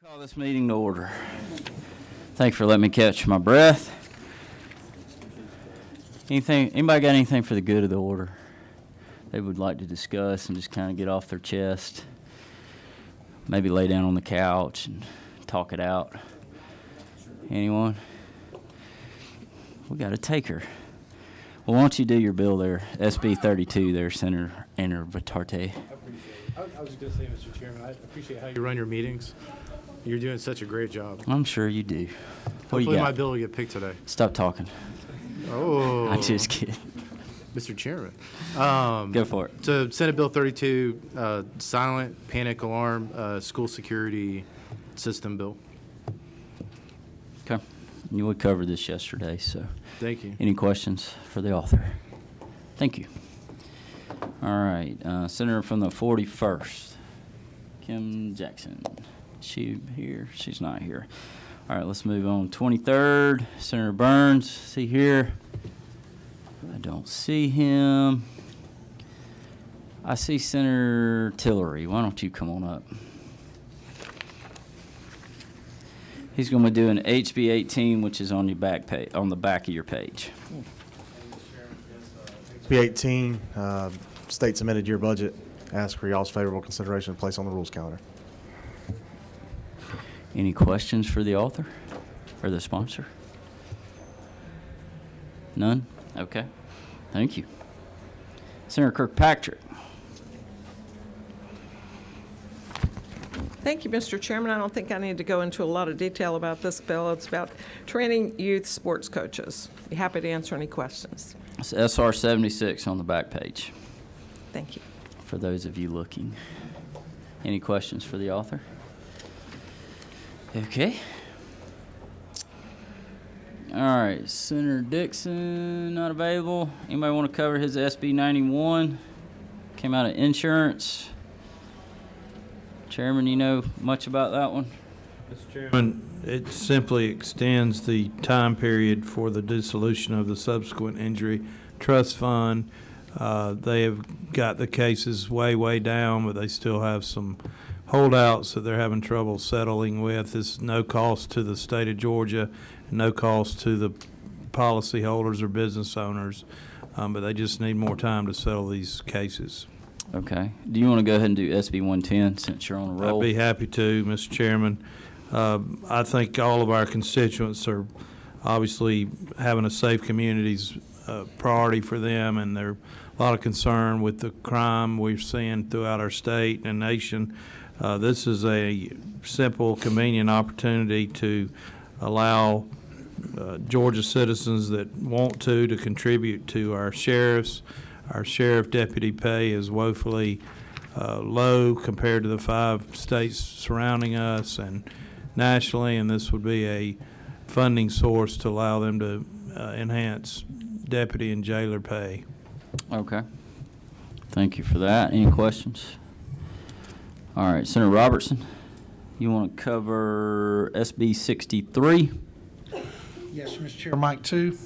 Call this meeting to order. Thank you for letting me catch my breath. Anybody got anything for the good of the order they would like to discuss and just kind of get off their chest? Maybe lay down on the couch and talk it out. Anyone? We got a taker. Well, why don't you do your bill there, SB 32 there, Senator Vitarte. I was just going to say, Mr. Chairman, I appreciate how you run your meetings. You're doing such a great job. I'm sure you do. What do Hopefully you my got? bill will get picked today. Stop talking. Oh. I'm just kidding. Mr. Chairman. Go for it. So Senate Bill 32, silent panic alarm school security system bill. Okay. You would cover this yesterday, so. Thank you. Any questions for the author? Thank you. All right, Senator from the 41st, Kim Jackson. She here? She's not here. All right, let's move on. 23rd, Senator Burns. Is he here? I don't see him. I see Senator Tillery. Why don't you come on up? He's going to be doing HB 18, which is on your back page, on the back of your page. HB 18, state submitted your budget. Ask for y'all's favorable consideration and place on the rules calendar. Any questions for the author or the sponsor? None? Okay. Thank you. Senator Kirkpatrick. Thank you, Mr. Chairman. I don't think I need to go into a lot of detail about this bill. It's about training youth sports coaches. Be happy to answer any questions. It's SR 76 on the back page Thank you. for those of you looking. Any questions for the author? Okay. All right, Senator Dixon, not available. Anybody want to cover his SB 91? Came out of insurance. Chairman, you know much about that one? Mr. Chairman, it simply extends the time period for the dissolution of the subsequent injury trust fund. They have got the cases way down, but they still have some holdouts that they're having trouble settling with. It's no cost to the state of Georgia, and no cost to the policyholders or business owners, but they just need more time to settle these cases. Okay. Do you want to go ahead and do SB 110 since you're on a roll? I'd be happy to, Mr. Chairman. I think all of our constituents are obviously having a safe communities priority for them, and there's a lot of concern with the crime we're seeing throughout our state and nation. This is a simple, convenient opportunity to allow Georgia citizens that want to contribute to our sheriffs. Our sheriff deputy pay is woefully low compared to the 5 states surrounding us and nationally, and this would be a funding source to allow them to enhance deputy and jailer pay. Okay. Thank you for that. Any questions? All right, Senator Robertson, you want to cover SB 63? Yes, Mr. Chair, Mike 2.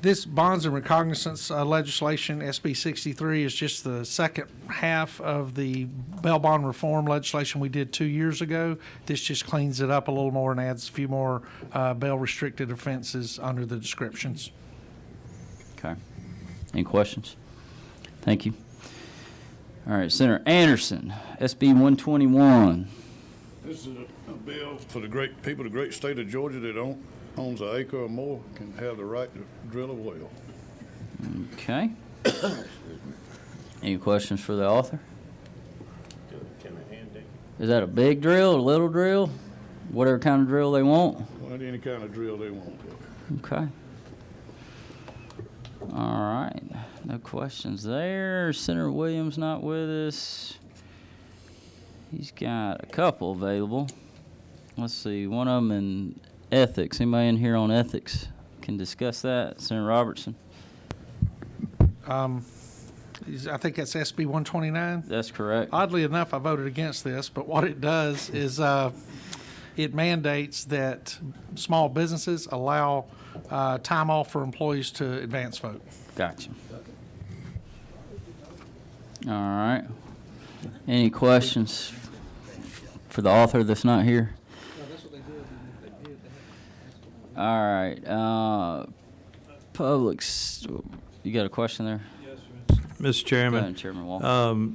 This bonds and recognizance legislation, SB 63, is just the second half of the bail bond reform legislation we did 2 years ago. This just cleans it up a little more and adds a few more bail-restricted offenses under the descriptions. Okay. Any questions? Thank you. All right, Senator Anderson, SB 121. This is a bill for the great people of the great state of Georgia that owns an acre or more can have the right to drill a well. Okay. Any questions for the author? Is that a big drill, a little drill? Whatever kind of drill they want? Well, any kind of drill they want. Okay. All right. No questions there. Senator Williams not with us. He's got a couple available. Let's see. One of them in ethics. Anybody in here on ethics can discuss that? Senator Robertson. I think that's SB 129. That's correct. Oddly enough, I voted against this, but what it does is it mandates that small businesses allow time off for employees to advance vote. Gotcha. All right. Any questions for the author that's not here? All right, Publix, you got a question there? Mr. Go Chairman. ahead, Chairman Walker.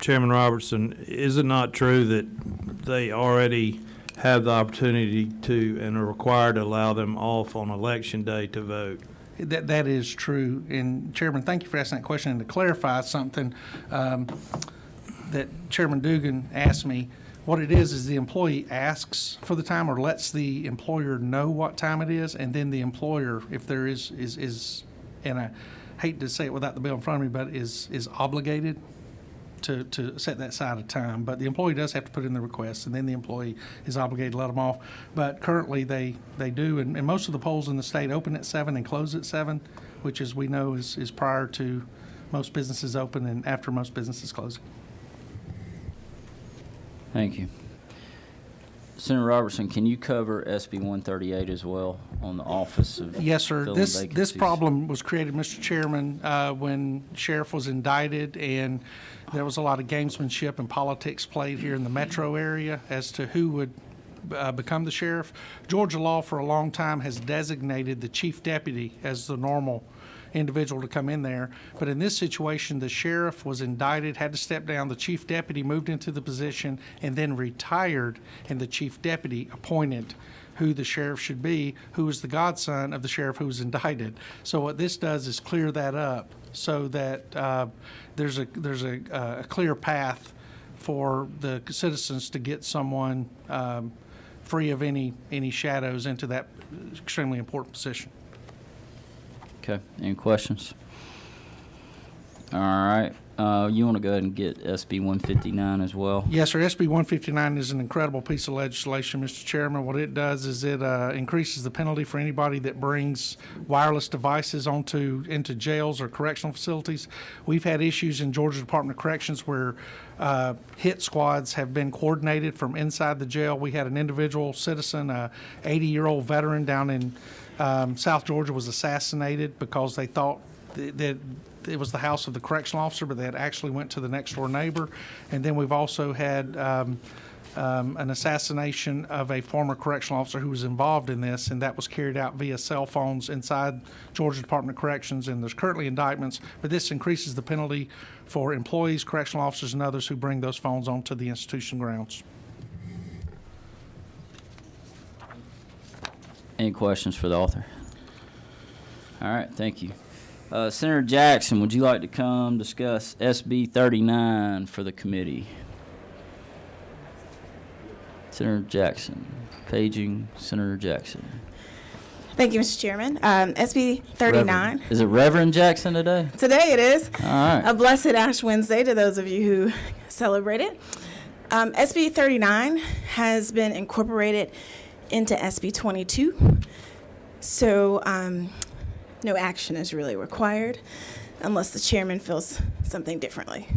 Chairman Robertson, is it not true that they already have the opportunity to and are required to allow them off on election day to vote? That is true. And Chairman, thank you for asking that question. And to clarify something that Chairman Dugan asked me, what it is the employee asks for the time or lets the employer know what time it is, and then the employer, if there is and I hate to say it without the bill in front of me, but is obligated to set that side of time. But the employee does have to put in the request, and then the employee is obligated to let them off. But currently, they do, and most of the polls in the state open at 7 and close at 7, which, as we know, is prior to most businesses open and after most businesses closing. Thank you. Senator Robertson, can you cover SB 138 as well on the Office of Yes, sir. Filling This Vacancies? problem was created, Mr. Chairman, when Sheriff was indicted, and there was a lot of gamesmanship and politics played here in the metro area as to who would become the sheriff. Georgia law for a long time has designated the chief deputy as the normal individual to come in there. But in this situation, the sheriff was indicted, had to step down. The chief deputy moved into the position and then retired, and the chief deputy appointed who the sheriff should be, who was the godson of the sheriff who was indicted. So what this does is clear that up so that there's a clear path for the citizens to get someone free of any shadows into that extremely important position. Okay, any questions? All right, you want to go ahead and get SB 159 as well? Yes, sir. SB 159 is an incredible piece of legislation, Mr. Chairman. What it does is it increases the penalty for anybody that brings wireless devices into jails or correctional facilities. We've had issues in Georgia Department of Corrections where hit squads have been coordinated from inside the jail. We had an individual citizen, a 80-year-old veteran down in South Georgia, was assassinated because they thought that it was the house of the correctional officer, but they had actually went to the next door neighbor. And then we've also had an assassination of a former correctional officer who was involved in this, and that was carried out via cell phones inside Georgia Department of Corrections. And there's currently indictments, but this increases the penalty for employees, correctional officers, and others who bring those phones onto the institution grounds. Any questions for the author? All right, thank you. Senator Jackson, would you like to come discuss SB 39 for the committee? Senator Jackson, paging Senator Jackson. Thank you, Mr. Chairman. SB 39. Reverend. Is it Reverend Jackson today? Today it is. All right. A blessed Ash Wednesday to those of you who celebrate it. SB 39 has been incorporated into SB 22. So no action is really required unless the chairman feels something differently.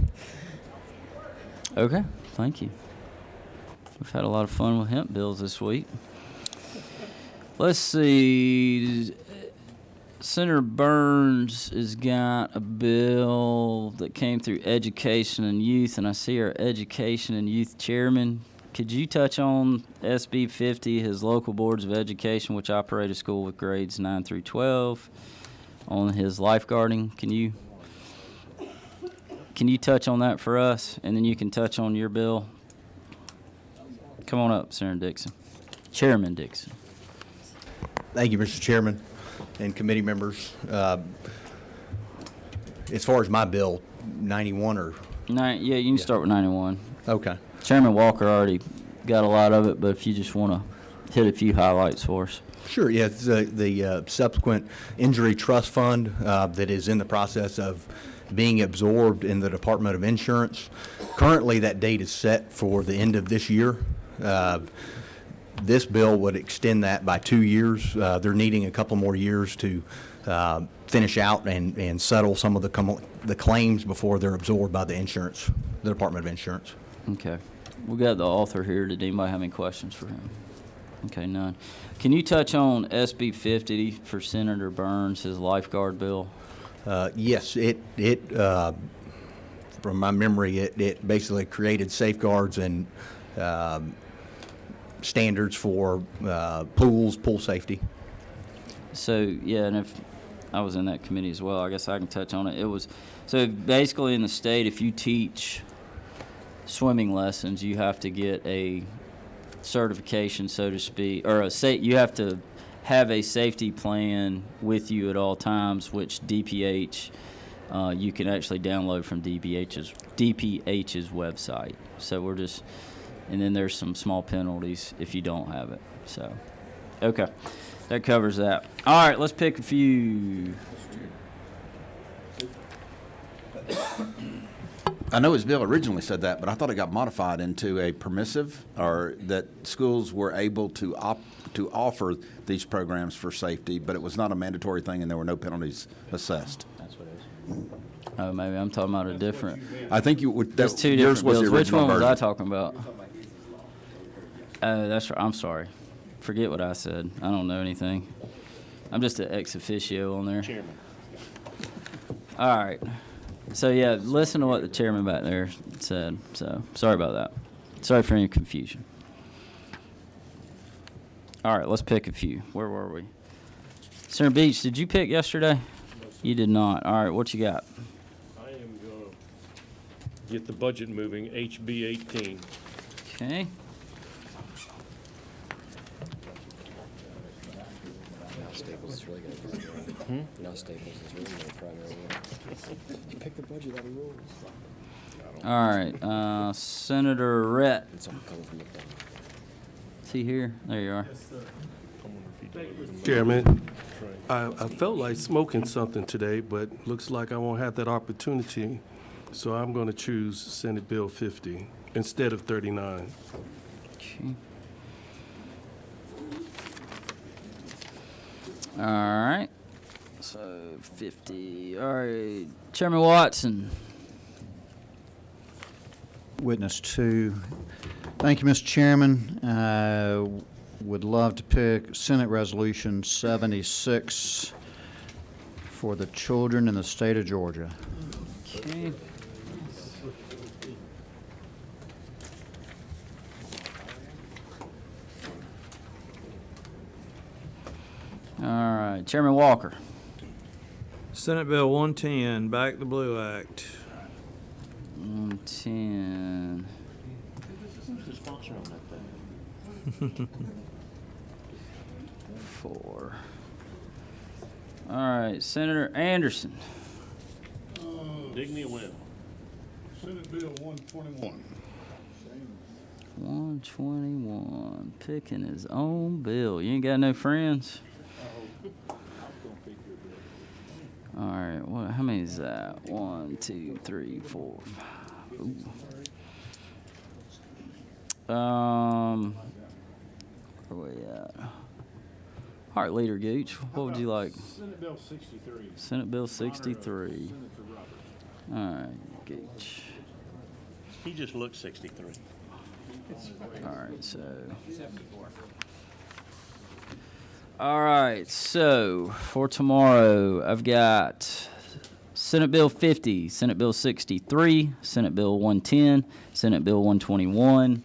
Okay, thank you. We've had a lot of fun with hemp bills this week. Let's see. Senator Burns has got a bill that came through Education and Youth, and I see our Education and Youth Chairman. Could you touch on SB 50, his local boards of education, which operate a school with grades 9 through 12, on his lifeguarding? Can you touch on that for us, and then you can touch on your bill? Come on up, Senator Dixon. Chairman Dixon. Thank you, Mr. Chairman and committee members. As far as my bill, 91 or? Yeah, you can start with 91. Okay. Chairman Walker already got a lot of it, but if you just want to hit a few highlights for us. Sure, yeah, it's the subsequent injury trust fund that is in the process of being absorbed in the Department of Insurance. Currently, that date is set for the end of this year. This bill would extend that by 2 years. They're needing a couple more years to finish out and settle some of the claims before they're absorbed by the Department of Insurance. Okay. We got the author here. Did anybody have any questions for him? Okay, none. Can you touch on SB 50 for Senator Burns, his lifeguard bill? Yes, it from my memory, it basically created safeguards and standards for pools, pool safety. So, yeah, and if I was in that committee as well, I guess I can touch on it. It was, so basically in the state, if you teach swimming lessons, you have to get a certification, so to speak, or you have to have a safety plan with you at all times, which DPH, you can actually download from DPH's website. So we're just, and then there's some small penalties if you don't have it. So, okay. That covers that. All right, let's pick a few. I know his bill originally said that, but I thought it got modified into a permissive, or that schools were able to offer these programs for safety, but it was not a mandatory thing and there were no penalties assessed. That's what it is. Oh, maybe I'm talking about a different. I think you would. There's two yours different was the bills. Which original one was I version. talking about? Oh, that's right. I'm sorry. Forget what I said. I don't know anything. I'm just an ex officio on there. Chairman. All right. So, yeah, listen to what the chairman back there said. So, sorry about that. Sorry for any confusion. All right, let's pick a few. Where were we? Senator Beach, did you pick yesterday? You did not. All right, what you got? I am going to get the budget moving, HB 18. Okay. Staples is really going to be now Staples is really going to primary one. Pick the budget out of rules. All right, Senator Rhett. It's all coming from the front. Is he here? There you are. Chairman, I felt like smoking something today, but looks like I won't have that opportunity, so I'm going to choose Senate Bill 50 instead of 39. Okay. All right. So 50. All right. Chairman Watson. Witness 2. Thank you, Mr. Chairman. Would love to pick Senate Resolution 76 for the children in the state of Georgia. Okay. All right. Chairman Walker. Senate Bill 110, Back the Blue Act. 110. Who's the sponsor on that thing? 4. All right. Senator Anderson. Dig me a win. Senate Bill 121. 121. Picking his own bill. You ain't got no friends? All right, how many is that? 1, 2, 3, 4. Ooh. Where we at? All right, Leader Gooch, what would you like? Senate Bill 63. Senate Bill 63. Senator Roberts. All right, Gooch. He just looked 63. All right, so. 74. All right, so for tomorrow, I've got Senate Bill 50, Senate Bill 63, Senate Bill 110, Senate Bill 121,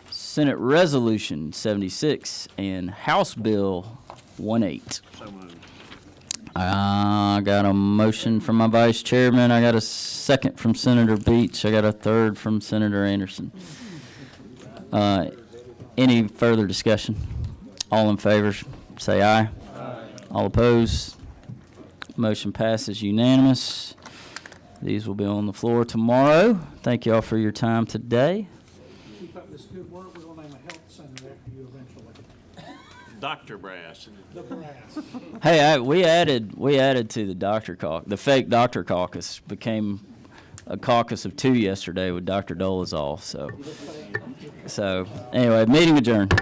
Senate Resolution 76, and House Bill 18. So moved. I got a motion from my vice chairman. I got a second from Senator Beach. I got a third from Senator Anderson. Any further discussion? All in favor, say aye. Aye. All opposed? Motion passes unanimous. These will be on the floor tomorrow. Thank you all for your time today. Keep up this good work. We're going to name a health center after you eventually. Dr. Brass. The brass. Hey, we added to the doctor caucus. The fake doctor caucus became a caucus of 2 yesterday with Dr. Dolezal. So anyway, meeting adjourned.